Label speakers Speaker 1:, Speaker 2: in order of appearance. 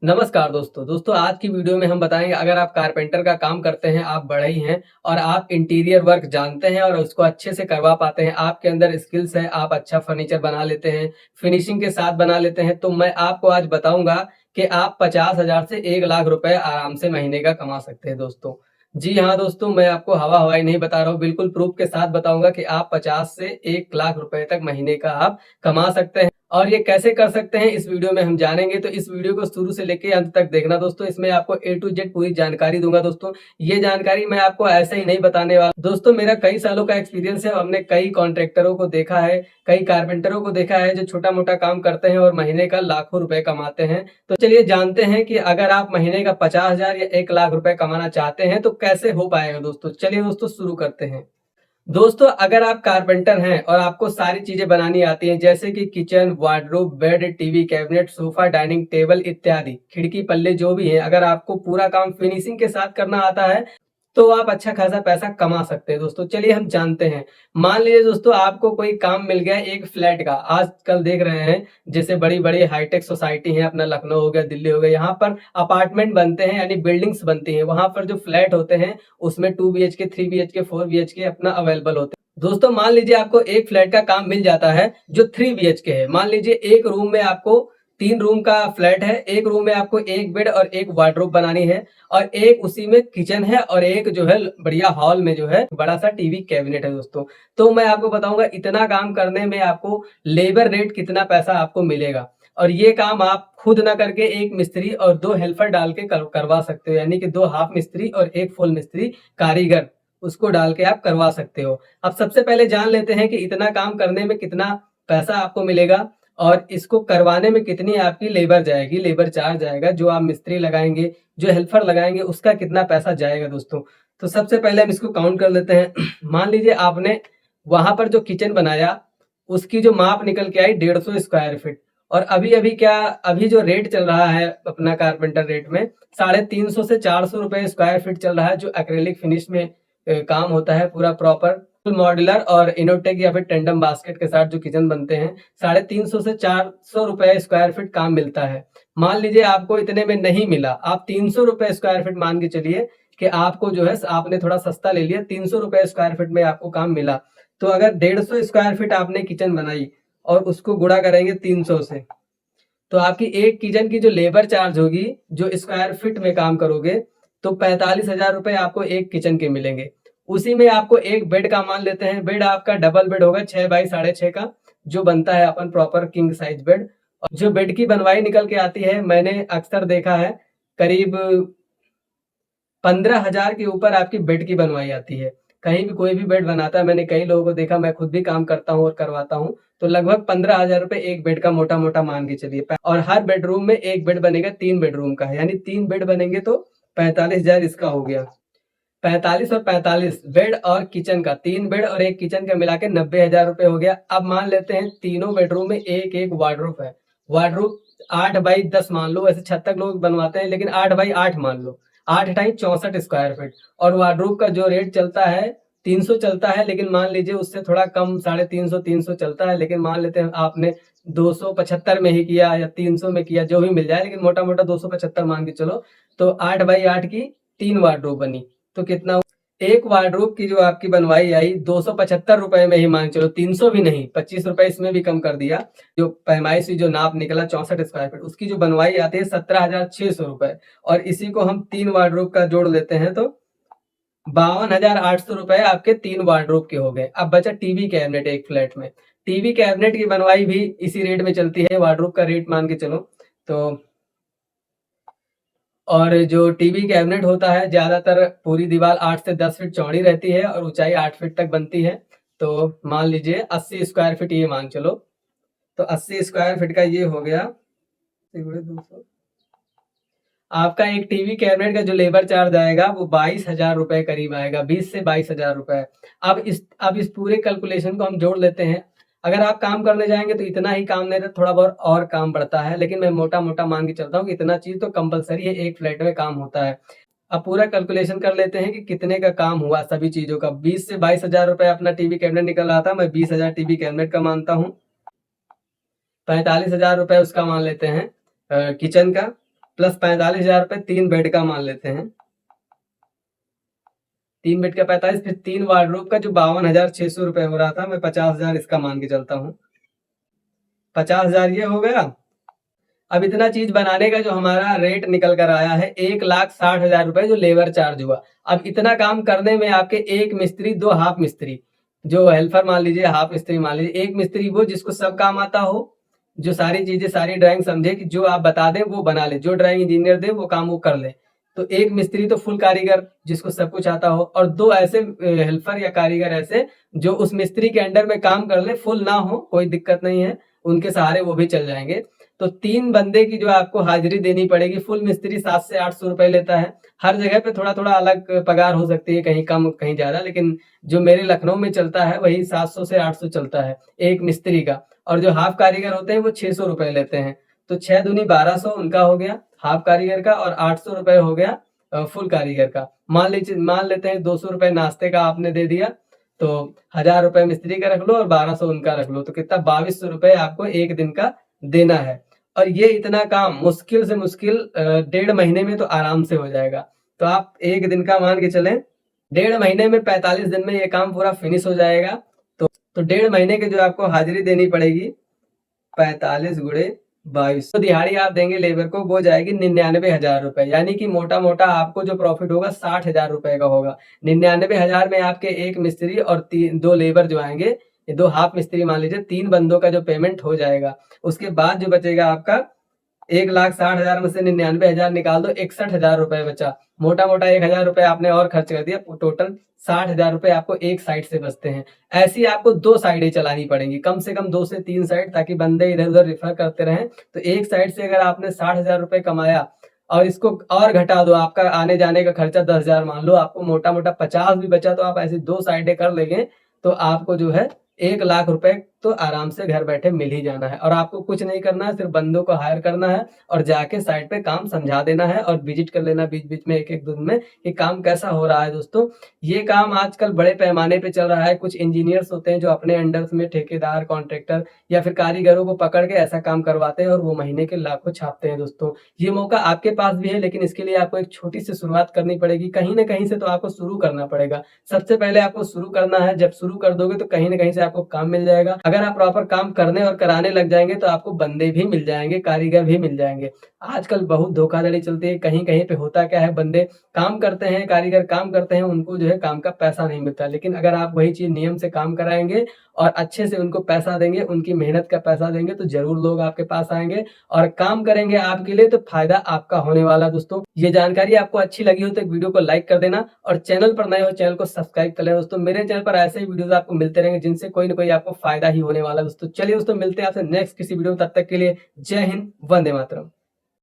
Speaker 1: नमस्कार दोस्तों आज की वीडियो में हम बताएंगे अगर आप कारपेंटर का काम करते हैं, आप बढ़ई हैं और आप इंटीरियर वर्क जानते हैं और उसको अच्छे से करवा पाते हैं, आपके अंदर स्किल्स है, आप अच्छा फर्नीचर बना लेते हैं, फिनिशिंग के साथ बना लेते हैं, तो मैं आपको आज बताऊंगा कि आप 50,000 से 1 लाख रुपए आराम से महीने का कमा सकते हैं दोस्तों। जी हाँ दोस्तों, मैं आपको हवा हवाई नहीं बता रहा हूँ, बिल्कुल प्रूफ के साथ बताऊंगा कि आप 50 से 1 लाख रुपए तक महीने का आप कमा सकते हैं। और ये कैसे कर सकते हैं इस वीडियो में हम जानेंगे, तो इस वीडियो को शुरू से लेके अंत तक देखना दोस्तों। इसमें आपको ए टू जेड पूरी जानकारी दूंगा दोस्तों। ये जानकारी मैं आपको ऐसे ही नहीं बताने वाला दोस्तों, मेरा कई सालों का एक्सपीरियंस है। हमने कई कॉन्ट्रैक्टरों को देखा है, कई कारपेंटरों को देखा है जो छोटा मोटा काम करते हैं और महीने का लाखों रुपए कमाते हैं। तो चलिए जानते हैं कि अगर आप महीने का 50,000 या 1 लाख रुपए कमाना चाहते हैं तो कैसे हो पाएगा दोस्तों। चलिए दोस्तों शुरू करते हैं। दोस्तों अगर आप कारपेंटर हैं और आपको सारी चीजें बनानी आती हैं, जैसे कि kitchen, wardrobe, bed, TV cabinet, sofa, dining table इत्यादि, खिड़की पल्ले जो भी है, अगर आपको पूरा काम फिनिशिंग के साथ करना आता है तो आप अच्छा खासा पैसा कमा सकते हैं दोस्तों। चलिए हम जानते हैं। मान लीजिए दोस्तों आपको कोई काम मिल गया एक फ्लैट का। आजकल देख रहे हैं जैसे बड़ी बड़ी हाईटेक सोसाइटी है, अपना लखनऊ हो गया, दिल्ली हो गया, यहाँ पर अपार्टमेंट बनते हैं यानी बिल्डिंग्स बनती हैं। वहां पर जो फ्लैट होते हैं उसमें 2 BHK, 3 BHK, 4 BHK अपना अवेलेबल होते हैं दोस्तों। मान लीजिए आपको एक फ्लैट का काम मिल जाता है जो 3 BHK है। मान लीजिए एक रूम में आपको 3 रूम का फ्लैट है, एक रूम में आपको एक बेड और एक वार्डरोब बनानी है और एक उसी में किचन है और एक जो है बढ़िया हॉल में जो है बड़ा सा टीवी कैबिनेट है दोस्तों। तो मैं आपको बताऊंगा इतना काम करने में आपको लेबर रेट कितना पैसा आपको मिलेगा। और ये काम आप खुद ना करके एक मिस्त्री और 2 हेल्पर डाल के करवा सकते हो, यानी कि 2 हाफ मिस्त्री और एक फुल मिस्त्री कारीगर, उसको डाल के आप करवा सकते हो। अब सबसे पहले जान लेते हैं कि इतना काम करने में कितना पैसा आपको मिलेगा और इसको करवाने में कितनी आपकी लेबर जाएगी, लेबर चार्ज जाएगा, जो आप मिस्त्री लगाएंगे, जो हेल्पर लगाएंगे, उसका कितना पैसा जाएगा दोस्तों। तो सबसे पहले हम इसको काउंट कर लेते हैं। मान लीजिए आपने वहां पर जो किचन बनाया उसकी जो माप निकल के आई 150 स्क्वायर फीट, और अभी जो रेट चल रहा है अपना कारपेंटर रेट में 350 से 400 रुपए स्क्वायर फीट चल रहा है, जो एक्रेलिक फिनिश में काम होता है पूरा प्रॉपर मॉड्यूलर और इनोटेक या फिर टेंडम बास्केट के साथ जो किचन बनते हैं, 350 से 400 रुपए स्क्वायर फीट काम मिलता है। मान लीजिए आपको इतने में नहीं मिला, आप 300 रुपए स्क्वायर फीट मान के चलिए कि आपको जो है आपने थोड़ा सस्ता ले लिया, 300 रुपए स्क्वायर फीट में आपको काम मिला। तो अगर 150 स्क्वायर फीट आपने किचन बनाई और उसको गुणा करेंगे 300 से, तो आपकी एक किचन की जो लेबर चार्ज होगी, जो स्क्वायर फीट में काम करोगे, तो 45,000 रुपए आपको एक किचन के मिलेंगे। उसी में आपको एक बेड का मान लेते हैं। बेड आपका डबल बेड होगा 6 बाई 6.5 का, जो बनता है अपन प्रॉपर किंग साइज बेड। और जो बेड की बनवाई निकल के आती है, मैंने अक्सर देखा है करीब 15,000 के ऊपर आपकी बेड की बनवाई आती है। कहीं भी कोई भी बेड बनाता है, मैंने कई लोगों को देखा, मैं खुद भी काम करता हूँ और करवाता हूँ, तो लगभग 15,000 रुपए एक बेड का मोटा मोटा मान के चलिए। और हर बेडरूम में एक बेड बनेगा, 3 बेडरूम का है, यानी 3 बेड बनेंगे तो 45,000 इसका हो गया। 45 और 45 बेड और किचन का, 3 बेड और एक किचन का मिला के 90,000 रुपए हो गया। अब मान लेते हैं तीनों बेडरूम में एक एक वार्डरोब है। वार्डरोब 8 बाई 10 मान लो, वैसे 76 लोग बनवाते हैं लेकिन 8 बाई 8 मान लो, 8 × 64 स्क्वायर फीट। और वार्डरोब का जो रेट चलता है 300 चलता है, लेकिन मान लीजिए उससे थोड़ा कम, 350 300 चलता है, लेकिन मान लेते हैं आपने 275 में ही किया या 300 में किया, जो भी मिल जाए, लेकिन मोटा मोटा 275 मान के चलो। तो 8 बाई 8 की 3 वार्डरोब बनी, तो कितना एक वार्डरोब की जो आपकी बनवाई आई 275 रुपए में ही मान चलो, 300 भी नहीं, 25 रुपए इसमें भी कम कर दिया। जो पैमाइश जो नाप निकला 64 स्क्वायर फीट, उसकी जो बनवाई आती है 17,600 रुपए। और इसी को हम 3 वार्डरोब का जोड़ लेते हैं तो 52,800 रुपए आपके 3 वार्डरोब के हो गए। अब बचा टीवी कैबिनेट एक फ्लैट में। टीवी कैबिनेट की बनवाई भी इसी रेट में चलती है, वार्डरोब का रेट मान के चलो तो। और जो टीवी कैबिनेट होता है, ज्यादातर पूरी दीवार 8 से 10 फीट चौड़ी रहती है और ऊंचाई 8 फीट तक बनती है। तो मान लीजिए 80 स्क्वायर फीट ये मान चलो, तो 80 स्क्वायर फीट का ये हो गया 200। आपका एक टीवी कैबिनेट का जो लेबर चार्ज आएगा वो 22,000 रुपए करीब आएगा, 20 से 22,000 रुपए। अब इस पूरे कैलकुलेशन को हम जोड़ लेते हैं। अगर आप काम करने जाएंगे तो इतना ही काम नहीं, थोड़ा बहुत और काम बढ़ता है, लेकिन मैं मोटा मोटा मान के चलता हूँ कि इतना चीज तो कंपलसरी है, एक फ्लैट में काम होता है। अब पूरा कैलकुलेशन कर लेते हैं कि कितने का काम हुआ सभी चीजों का। 20 से 22,000 रुपए अपना टीवी कैबिनेट निकल रहा था, मैं 20,000 टीवी कैबिनेट का मानता हूँ। 45,000 रुपए उसका मान लेते हैं किचन का, प्लस 45,000 रुपए 3 बेड का मान लेते हैं। 3 बेड का 45, फिर 3 वार्डरोब का जो 52,600 रुपए हो रहा था, मैं 50,000 इसका मान के चलता हूँ। 50,000 ये हो गया। अब इतना चीज बनाने का जो हमारा रेट निकल कर आया है 1,60,000 रुपए जो लेबर चार्ज हुआ। अब इतना काम करने में आपके एक मिस्त्री, 2 हाफ मिस्त्री, जो हेल्पर मान लीजिए, हाफ मिस्त्री मान लीजिए, एक मिस्त्री वो जिसको सब काम आता हो, जो सारी चीजें, सारी ड्राइंग समझे कि जो आप बता दें वो बना ले, जो ड्राइंग इंजीनियर दे वो काम वो कर ले। तो एक मिस्त्री तो फुल कारीगर जिसको सब कुछ आता हो, और 2 ऐसे हेल्पर या कारीगर ऐसे जो उस मिस्त्री के अंडर में काम कर ले, फुल ना हो कोई दिक्कत नहीं है, उनके सहारे वो भी चल जाएंगे। तो 3 बंदे की जो आपको हाजिरी देनी पड़ेगी। फुल मिस्त्री 700 से 800 रुपए लेता है। हर जगह पे थोड़ा थोड़ा अलग पगार हो सकती है, कहीं कम कहीं ज्यादा, लेकिन जो मेरे लखनऊ में चलता है वही 700 से 800 चलता है एक मिस्त्री का। और जो हाफ कारीगर होते हैं वो 600 रुपए लेते हैं। तो 6 दूनी 1200 उनका हो गया हाफ कारीगर का, और 800 रुपए हो गया फुल कारीगर का। मान लेते हैं 200 रुपए नाश्ते का आपने दे दिया, तो 1000 रुपए मिस्त्री का रख लो और 1200 उनका रख लो, तो कितना 2200 रुपए आपको एक दिन का देना है। और ये इतना काम मुश्किल से मुश्किल 1.5 महीने में तो आराम से हो जाएगा। तो आप एक दिन का मान के चलें, 1.5 महीने में 45 दिन में ये काम पूरा फिनिश हो जाएगा। तो 1.5 महीने की जो आपको हाजिरी देनी पड़ेगी 45 गुणे 22, तो दिहाड़ी आप देंगे लेबर को, वो जाएगी 99,000 रुपए। यानी कि मोटा मोटा आपको जो प्रॉफिट होगा 60,000 रुपए का होगा। 99,000 में आपके एक मिस्त्री और 2 लेबर जो आएंगे, 2 हाफ मिस्त्री मान लीजिए, 3 बंदों का जो पेमेंट हो जाएगा। उसके बाद जो बचेगा आपका 1,60,000 में से 99,000 निकाल दो, 61,000 रुपए बचा। मोटा मोटा 1,000 रुपए आपने और खर्च कर दिया, टोटल 60,000 रुपए आपको एक साइड से बचते हैं। ऐसी आपको 2 साइडें चलानी पड़ेंगी, कम से कम 2 से 3 साइड, ताकि बंदे इधर उधर रिफर करते रहें। तो एक साइड से अगर आपने 60,000 रुपए कमाया और इसको और घटा दो, आपका आने जाने का खर्चा 10,000 मान लो, आपको मोटा मोटा 50 भी बचा, तो आप ऐसी 2 साइडें कर लेंगे तो आपको जो है 1,00,000 रुपए तो आराम से घर बैठे मिल ही जाना है। और आपको कुछ नहीं करना है, सिर्फ बंदों को हायर करना है और जाके साइट पे काम समझा देना है और विजिट कर लेना बीच बीच में, एक एक दिन में, कि काम कैसा हो रहा है। दोस्तों, ये काम आजकल बड़े पैमाने पे चल रहा है। कुछ इंजीनियर्स होते हैं जो अपने अंडर में ठेकेदार, कॉन्ट्रैक्टर या फिर कारीगरों को पकड़ के ऐसा काम करवाते हैं और वो महीने के लाखों छापते हैं। दोस्तों, ये मौका आपके पास भी है, लेकिन इसके लिए आपको एक छोटी सी शुरुआत करनी पड़ेगी। कहीं ना कहीं से तो आपको शुरू करना पड़ेगा। सबसे पहले आपको शुरू करना है। जब शुरू कर दोगे तो कहीं ना कहीं से आपको काम मिल जाएगा। अगर आप प्रॉपर काम करने और कराने लग जाएंगे तो आपको बंदे भी मिल जाएंगे, कारीगर भी मिल जाएंगे। आजकल बहुत धोखाधड़ी चलती है। कहीं कहीं पे होता क्या है, बंदे काम करते हैं, कारीगर काम करते हैं, उनको जो है काम का पैसा नहीं मिलता। लेकिन अगर आप वही चीज नियम से काम कराएंगे और अच्छे से उनको पैसा देंगे, उनकी मेहनत का पैसा देंगे, तो जरूर लोग आपके पास आएंगे और काम करेंगे आपके लिए, तो फायदा आपका होने वाला। दोस्तों, ये जानकारी आपको अच्छी लगी हो तो एक वीडियो को लाइक कर देना, और चैनल पर नए हो चैनल को सब्सक्राइब कर लेना। दोस्तों, मेरे चैनल पर ऐसे ही वीडियोस आपको मिलते रहेंगे जिनसे कोई ना कोई आपको फायदा ही होने वाला है। दोस्तों, चलिए दोस्तों, मिलते हैं आपसे नेक्स्ट किसी वीडियो में। तब तक के लिए जय हिंद, वंदे मातरम।